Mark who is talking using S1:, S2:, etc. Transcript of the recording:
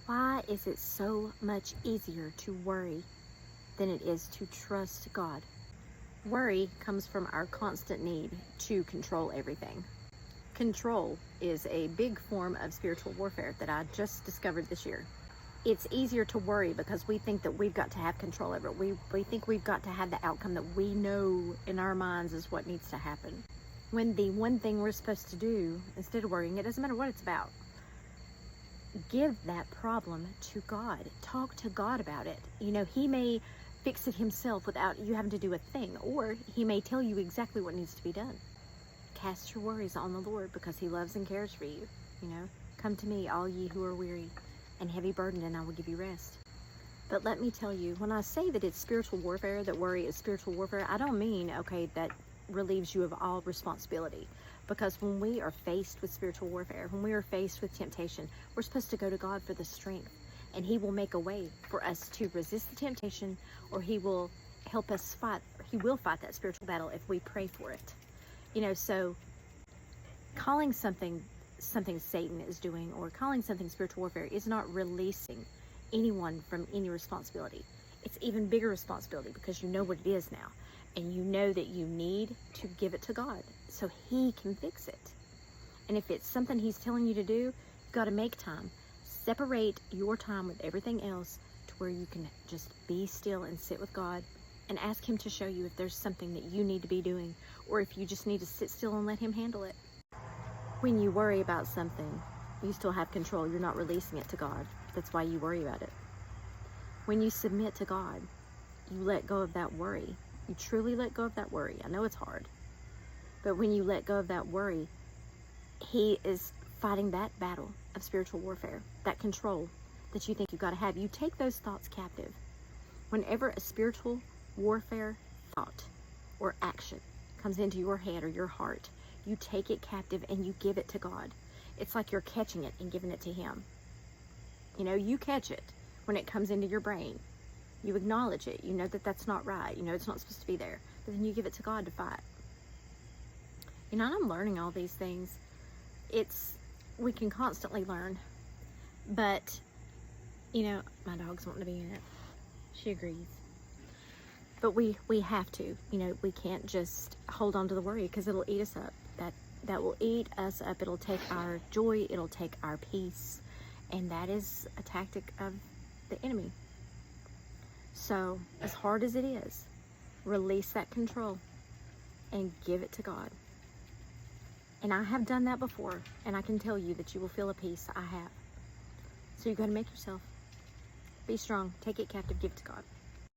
S1: Why is it so much easier to worry than it is to trust God? Worry comes from our constant need to control everything. Control is a big form of spiritual warfare that I just discovered this year. It's easier to worry because we think that we've got to have control over it. We think we've got to have the outcome that we know in our minds is what needs to happen. When the one thing we're supposed to do, instead of worrying, it doesn't matter what it's about, give that problem to God. Talk to God about it. He may fix it himself without you having to do a thing, or he may tell you exactly what needs to be done. Cast your worries on the Lord because he loves and cares for you. Come to me, all ye who are weary and heavy burdened, and I will give you rest. But let me tell you, when I say that it's spiritual warfare, that worry is spiritual warfare, I don't mean, that relieves you of all responsibility. Because when we are faced with spiritual warfare, when we are faced with temptation, we're supposed to go to God for the strength. And he will make a way for us to resist the temptation, or he will help us fight. He will fight that spiritual battle if we pray for it. So calling something Satan is doing, or calling something spiritual warfare, is not releasing anyone from any responsibility. It's even bigger responsibility because you know what it is now, and you know that you need to give it to God so he can fix it. And if it's something he's telling you to do, you've got to make time. Separate your time with everything else to where you can just be still and sit with God and ask him to show you if there's something that you need to be doing, or if you just need to sit still and let him handle it. When you worry about something, you still have control. You're not releasing it to God. That's why you worry about it. When you submit to God, you let go of that worry. You truly let go of that worry. I know it's hard, but when you let go of that worry, he is fighting that battle of spiritual warfare, that control that you think you've got to have. You take those thoughts captive. Whenever a spiritual warfare thought or action comes into your head or your heart, you take it captive and you give it to God. It's like you're catching it and giving it to him. You catch it when it comes into your brain. You acknowledge it. You know that that's not right. It's not supposed to be there. But then you give it to God to fight. I'm learning all these things. We can constantly learn. But, my dog's wanting to be in it. She agrees. But we have to. We can't just hold on to the worry because it'll eat us up. That will eat us up. It'll take our joy. It'll take our peace. And that is a tactic of the enemy. So, as hard as it is, release that control and give it to God. And I have done that before, and I can tell you that you will feel a peace. I have. So you got to make yourself. Be strong. Take it captive. Give it to God.